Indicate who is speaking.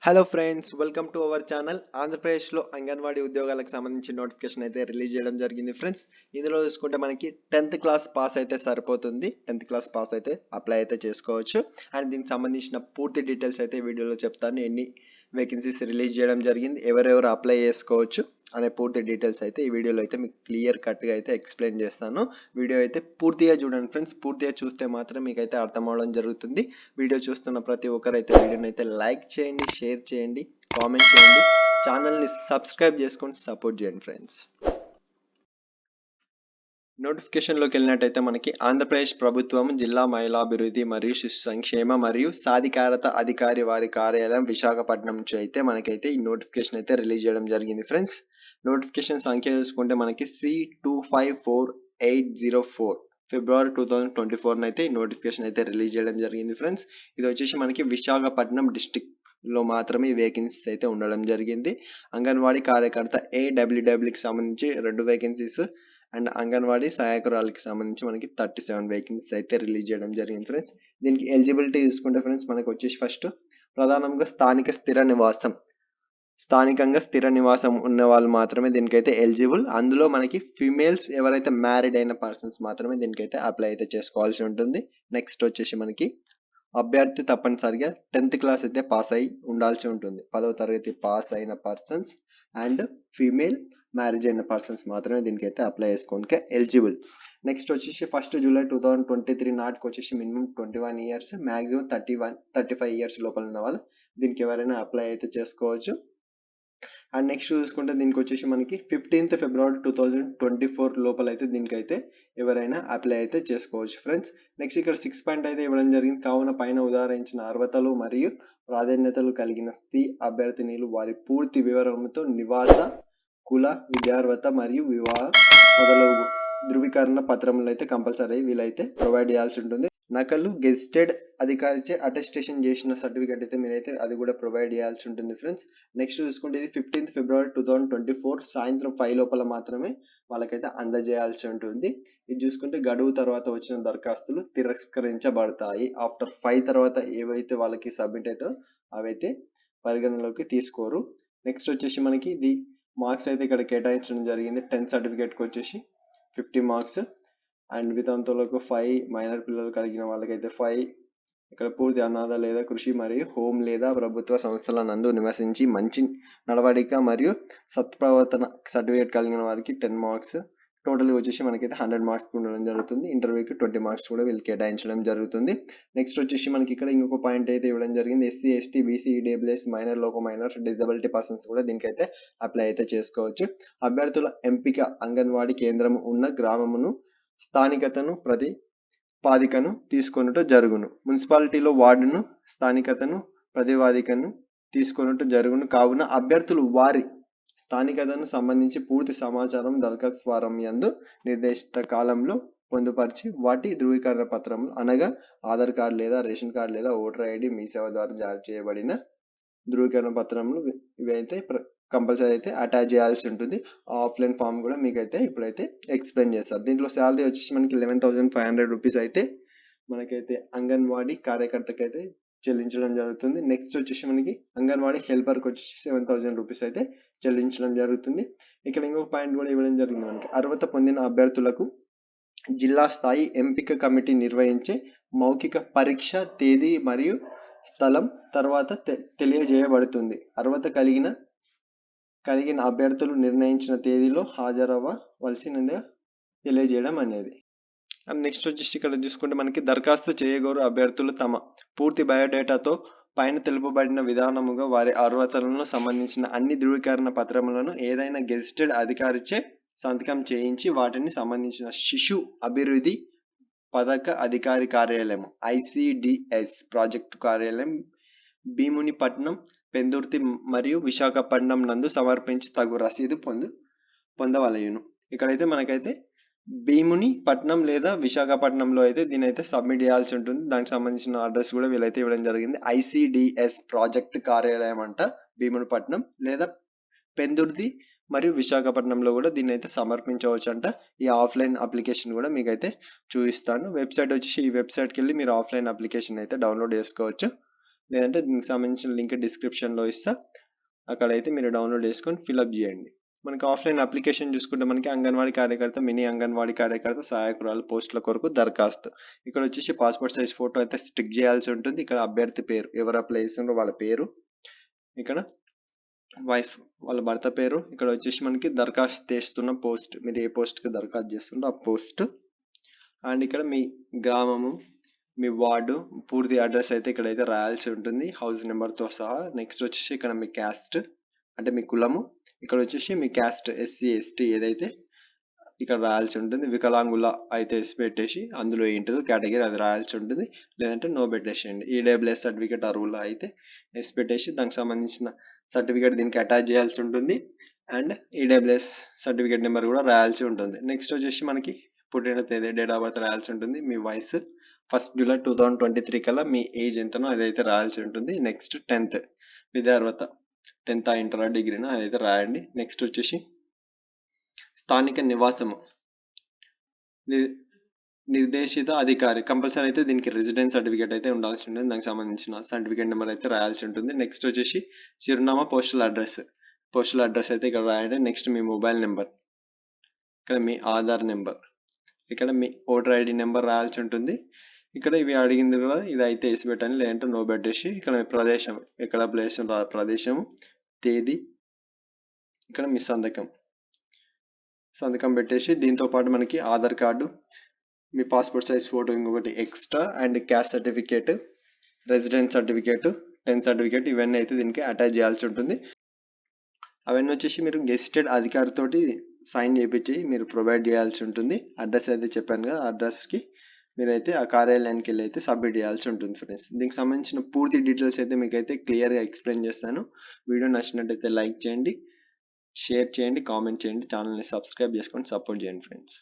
Speaker 1: Hello friends, welcome to our channel. ఆంధ్రప్రదేశ్లో అంగన్వాడీ ఉద్యోగాలకు సంబంధించి నోటిఫికేషన్ అయితే రిలీజ్ చేయడం జరిగింది ఫ్రెండ్స్. ఇందులో చూసుకుంటే మనకి 10th క్లాస్ పాస్ అయితే సరిపోతుంది. 10th క్లాస్ పాస్ అయితే అప్లై అయితే చేసుకోవచ్చు. అండ్ దీనికి సంబంధించిన పూర్తి డీటెయిల్స్ అయితే వీడియోలో చెప్తాను. ఎన్ని వేకెన్సీస్ రిలీజ్ చేయడం జరిగింది, ఎవరెవరు అప్లై చేసుకోవచ్చు అనే పూర్తి డీటెయిల్స్ అయితే ఈ వీడియోలో అయితే మీకు క్లియర్ కట్గా అయితే ఎక్స్ప్లెయిన్ చేస్తాను. వీడియో అయితే పూర్తిగా చూడండి ఫ్రెండ్స్. పూర్తిగా చూస్తే మాత్రం మీకైతే అర్థం అవడం జరుగుతుంది. వీడియో చూస్తున్న ప్రతి ఒక్కరు అయితే వీడియోని అయితే లైక్ చేయండి, షేర్ చేయండి, కామెంట్ చేయండి, ఛానల్ని సబ్స్క్రైబ్ చేసుకొని సపోర్ట్ చేయండి ఫ్రెండ్స్. నోటిఫికేషన్లోకి వెళ్ళినట్టయితే మనకి ఆంధ్రప్రదేశ్ ప్రభుత్వం జిల్లా మహిళాభివృద్ధి మరియు శిశు సంక్షేమ మరియు సాధికారత అధికారి వారి కార్యాలయం విశాఖపట్నం నుంచి అయితే మనకైతే ఈ నోటిఫికేషన్ అయితే రిలీజ్ చేయడం జరిగింది ఫ్రెండ్స్. నోటిఫికేషన్ సంఖ్య చూసుకుంటే మనకి C254804 ఫిబ్రవరి 2024 అయితే ఈ నోటిఫికేషన్ అయితే రిలీజ్ చేయడం జరిగింది ఫ్రెండ్స్. ఇది వచ్చేసి మనకి విశాఖపట్నం డిస్టిక్లో మాత్రమే వేకెన్సీస్ అయితే ఉండడం జరిగింది. అంగన్వాడీ కార్యకర్త AWWకి సంబంధించి 2 వేకెన్సీస్ అండ్ అంగన్వాడీ సహాయకురాలకి సంబంధించి మనకి 37 వేకెన్సీస్ అయితే రిలీజ్ చేయడం జరిగింది ఫ్రెండ్స్. దీనికి ఎలిజిబిలిటీ చూసుకుంటే ఫ్రెండ్స్ మనకు వచ్చేసి ఫస్ట్ ప్రధానంగా స్థానికంగా స్థిర నివాసం ఉన్న వాళ్ళు మాత్రమే దీనికైతే ఎలిజిబుల్. అందులో మనకి ఫీమేల్స్ ఎవరైతే మ్యారీడ్ అయిన పర్సన్స్ మాత్రమే దీనికైతే అప్లై అయితే చేసుకోవాల్సి ఉంటుంది. నెక్స్ట్ వచ్చేసి మనకి అభ్యర్థి తప్పనిసరిగా 10th క్లాస్ అయితే పాస్ అయి ఉండాల్సి ఉంటుంది. 10వ తరగతి పాస్ అయిన పర్సన్స్ అండ్ ఫీమేల్ మ్యారేజ్ అయిన పర్సన్స్ మాత్రమే దీనికైతే అప్లై చేసుకోవడానికి ఎలిజిబుల్. నెక్స్ట్ వచ్చేసి 1 జూలై 2023 నాటికి వచ్చేసి మినిమం 21 ఇయర్స్, మ్యాక్సిమం 35 ఇయర్స్ లోపల ఉన్న వాళ్ళు దీనికి ఎవరైనా అప్లై అయితే చేసుకోవచ్చు. అండ్ నెక్స్ట్ చూసుకుంటే దీనికి వచ్చేసి మనకి 15th ఫిబ్రవరి 2024 లోపల అయితే దీనికైతే ఎవరైనా అప్లై అయితే చేసుకోవచ్చు ఫ్రెండ్స్. నెక్స్ట్ ఇక్కడ 6 పాయింట్ అయితే ఇవ్వడం జరిగింది. కావున పైన ఉదాహరించిన అర్హతలు మరియు ప్రాధాన్యతలు కలిగిన స్త్రీ అభ్యర్థినిలు వారి పూర్తి వివరణతో నివాస, కుల, విద్యార్హత మరియు వివాహ మొదలగు ధృవీకరణ పత్రములు అయితే కంపల్సరీ వీలైతే ప్రొవైడ్ చేయాల్సి ఉంటుంది. నకలు గెజిటెడ్ అధికారిచే అటెస్టేషన్ చేసిన సర్టిఫికేట్ అయితే మీరైతే అది కూడా ప్రొవైడ్ చేయాల్సి ఉంటుంది ఫ్రెండ్స్. నెక్స్ట్ చూసుకుంటే ఇది 15th ఫిబ్రవరి 2024 సాయంత్రం 5 లోపల మాత్రమే వాళ్ళకైతే అందజేయాల్సి ఉంటుంది. ఇది చూసుకుంటే గడువు తర్వాత వచ్చిన దరఖాస్తులు తిరస్కరించబడతాయి. ఆఫ్టర్ 5 తర్వాత ఏవైతే వాళ్ళకి సబ్మిట్ అవుతాయో అవైతే పరిగణలోకి తీసుకోరు. నెక్స్ట్ వచ్చేసి మనకి ఇది మార్క్స్ అయితే ఇక్కడ కేటాయించడం జరిగింది. 10th సర్టిఫికేట్కి వచ్చేసి 50 మార్క్స్ అండ్ వితంతువులకు 5, మైనర్ పిల్లలు కలిగిన వాళ్ళకైతే 5, ఇక్కడ పూర్తి అనాథ లేదా కృషి మరియు హోమ్ లేదా ప్రభుత్వ సంస్థల నందు నివసించి మంచి నడవడిక మరియు సత్ప్రవర్తన సర్టిఫికేట్ కలిగిన వారికి 10 మార్క్స్. టోటల్ వచ్చేసి మనకైతే 100 మార్క్స్ ఉండడం జరుగుతుంది. ఇంటర్వ్యూకి 20 మార్క్స్ కూడా వీళ్ళు కేటాయించడం జరుగుతుంది. నెక్స్ట్ వచ్చేసి మనకి ఇక్కడ ఇంకొక పాయింట్ అయితే ఇవ్వడం జరిగింది. SC, ST, BC, EWS, minor, లోకో మైనర్, డిజబిలిటీ పర్సన్స్ కూడా దీనికైతే అప్లై అయితే చేసుకోవచ్చు. అభ్యర్థుల ఎంపిక అంగన్వాడీ కేంద్రం ఉన్న గ్రామమును స్థానికతను ప్రతిపాదికను తీసుకొనుట జరుగును. మున్సిపాలిటీలో వార్డును స్థానికతను ప్రతిపాదికను తీసుకొనుట జరుగును. కావున అభ్యర్థులు వారి స్థానికతను సంబంధించి పూర్తి సమాచారం దరఖాస్తు ఫారం యందు నిర్దేశిత కాలంలో పొందుపరిచి వాటి ధృవీకరణ పత్రములు అనగా ఆధార్ కార్డు లేదా రేషన్ కార్డు లేదా ఓటర్ ID మీ సేవ ద్వారా జారీ చేయబడిన ధృవీకరణ పత్రములు ఇవైతే కంపల్సరీ అయితే అటాచ్ చేయాల్సి ఉంటుంది. ఆఫ్లైన్ ఫామ్ కూడా మీకైతే ఇప్పుడైతే ఎక్స్ప్లెయిన్ చేస్తారు. దీంట్లో శాలరీ వచ్చేసి మనకి 11,500 రూపీస్ అయితే మనకైతే అంగన్వాడీ కార్యకర్తకి అయితే చెల్లించడం జరుగుతుంది. నెక్స్ట్ వచ్చేసి మనకి అంగన్వాడీ హెల్పర్కి వచ్చేసి 7,000 రూపీస్ అయితే చెల్లించడం జరుగుతుంది. ఇక్కడ ఇంకొక పాయింట్ కూడా ఇవ్వడం జరిగింది. మనకి అర్హత పొందిన అభ్యర్థులకు జిల్లా స్థాయి ఎంపిక కమిటీ నిర్వహించే మౌఖిక పరీక్ష తేదీ మరియు స్థలం తర్వాత తెలియజేయబడుతుంది. అర్హత కలిగిన అభ్యర్థులు నిర్ణయించిన తేదీలో హాజరవ్వవలసిందిగా తెలియజేయడం అనేది. నెక్స్ట్ వచ్చేసి ఇక్కడ చూసుకుంటే మనకి దరఖాస్తు చేయగోరు అభ్యర్థులు తమ పూర్తి బయోడేటాతో పైన తెలుపబడిన విధానముగా వారి అర్హతలను సంబంధించిన అన్ని ధృవీకరణ పత్రములను ఏదైనా గెజిటెడ్ అధికారిచే సంతకం చేయించి వాటిని సంబంధించిన శిశు అభివృద్ధి పథక అధికారి కార్యాలయం ICDS ప్రాజెక్టు కార్యాలయం భీమునిపట్నం, పెందుర్తి మరియు విశాఖపట్నం నందు సమర్పించి తగు రసీదు పొందవలయును. ఇక్కడైతే మనకైతే భీమునిపట్నం లేదా విశాఖపట్నంలో అయితే దీని అయితే సబ్మిట్ చేయాల్సి ఉంటుంది. దానికి సంబంధించిన అడ్రస్ కూడా వీళ్ళైతే ఇవ్వడం జరిగింది. ICDS ప్రాజెక్ట్ కార్యాలయం అంట భీమునిపట్నం లేదా పెందుర్తి మరియు విశాఖపట్నంలో కూడా దీన్ని అయితే సమర్పించవచ్చు అంట. ఈ ఆఫ్లైన్ అప్లికేషన్ కూడా మీకైతే చూపిస్తాను. వెబ్సైట్ వచ్చేసి ఈ వెబ్సైట్కి వెళ్ళి మీరు ఆఫ్లైన్ అప్లికేషన్ అయితే డౌన్లోడ్ చేసుకోవచ్చు. లేదంటే దీనికి సంబంధించిన లింక్ డిస్క్రిప్షన్లో ఇస్తా, అక్కడైతే మీరు డౌన్లోడ్ చేసుకొని ఫిల్అప్ చేయండి. మనకి ఆఫ్లైన్ అప్లికేషన్ చూసుకుంటే మనకి అంగన్వాడీ కార్యకర్త, మినీ అంగన్వాడీ కార్యకర్త, సహాయకురాలు పోస్టుల కొరకు దరఖాస్తు. ఇక్కడ వచ్చేసి పాస్పోర్ట్ సైజ్ ఫోటో అయితే స్టిక్ చేయాల్సి ఉంటుంది. ఇక్కడ అభ్యర్థి పేరు, ఎవరు అప్లై చేస్తున్నారో వాళ్ళ పేరు, ఇక్కడ వైఫ్ వాళ్ళ భర్త పేరు, ఇక్కడ వచ్చేసి మనకి దరఖాస్తు చేస్తున్న పోస్ట్, మీరు ఏ పోస్ట్కి దరఖాస్తు చేస్తుందో ఆ పోస్ట్, అండ్ ఇక్కడ మీ గ్రామము, మీ వార్డు పూర్తి అడ్రస్ అయితే ఇక్కడైతే రాయాల్సి ఉంటుంది, హౌస్ నెంబర్తో సహా. నెక్స్ట్ వచ్చేసి ఇక్కడ మీ క్యాస్ట్ అంటే మీ కులము, ఇక్కడ వచ్చేసి మీ క్యాస్ట్ ఎస్సీ ఎస్టీ ఏదైతే ఇక్కడ రాయాల్సి ఉంటుంది. వికలాంగుల అయితే ఎస్ పెట్టేసి అందులో ఏంటిదో కేటగిరీ అది రాయాల్సి ఉంటుంది, లేదంటే నో పెట్టేసేయండి. ఈడబ్ల్యూఎస్ సర్టిఫికేట్ అరువుల అయితే ఎస్ పెట్టేసి దానికి సంబంధించిన సర్టిఫికేట్ దీనికి అటాచ్ చేయాల్సి ఉంటుంది, అండ్ ఈడబ్ల్యూఎస్ సర్టిఫికేట్ నెంబర్ కూడా రాయాల్సి ఉంటుంది. నెక్స్ట్ వచ్చేసి మనకి పుట్టిన తేదీ, డేట్ ఆఫ్ బర్త్ రాయాల్సి ఉంటుంది. మీ వయసు 1 జూలై 2023 కల్లా మీ ఏజ్ ఎంతనో అదైతే రాయాల్సి ఉంటుంది. నెక్స్ట్ 10th విద్యార్హత, 10th ఇంటర్ డిగ్రీనా అదైతే రాయండి. నెక్స్ట్ వచ్చేసి స్థానిక నివాసము, నిర్దేశిత అధికారి కంపల్సరీ అయితే దీనికి రెసిడెన్స్ సర్టిఫికేట్ అయితే ఉండాల్సి ఉంటుంది, దానికి సంబంధించిన సర్టిఫికేట్ నెంబర్ అయితే రాయాల్సి ఉంటుంది. నెక్స్ట్ వచ్చేసి చిరునామా, పోస్టల్ అడ్రస్ అయితే ఇక్కడ రాయండి. నెక్స్ట్ మీ మొబైల్ నెంబర్, ఇక్కడ మీ ఆధార్ నెంబర్, ఇక్కడ మీ ఓటర్ ఐడి నెంబర్ రాయాల్సి ఉంటుంది. ఇక్కడ ఇవి అడిగింది కూడా ఇది అయితే వేసి పెట్టండి, లేదంటే నో పెట్టేసి ఇక్కడ మీ ప్రదేశం, ఎక్కడ ప్లేస్ ప్రదేశం, తేదీ, ఇక్కడ మీ సంతకం పెట్టేసి దీంతో పాటు మనకి ఆధార్ కార్డు, మీ పాస్పోర్ట్ సైజ్ ఫోటో ఇంకొకటి extra, and caste certificate, residence certificate, 10th certificate ఇవన్నీ అయితే దీనికి అటాచ్ చేయాల్సి ఉంటుంది. అవన్నీ వచ్చేసి మీరు గెస్టెడ్ అధికారితోటి సైన్ చేయించి మీరు ప్రొవైడ్ చేయాల్సి ఉంటుంది. అడ్రస్ అయితే చెప్పాను కదా, అడ్రస్కి మీరైతే ఆ కార్యాలయానికి వెళ్ళి అయితే సబ్మిట్ చేయాల్సి ఉంటుంది ఫ్రెండ్స్. దీనికి సంబంధించిన పూర్తి డీటెయిల్స్ అయితే మీకు అయితే క్లియర్గా ఎక్స్ప్లెయిన్ చేస్తాను. వీడియో నచ్చినట్టయితే లైక్ చేయండి, షేర్ చేయండి, కామెంట్ చేయండి, ఛానల్ని సబ్స్క్రైబ్ చేసుకొని సపోర్ట్ చేయండి ఫ్రెండ్స్.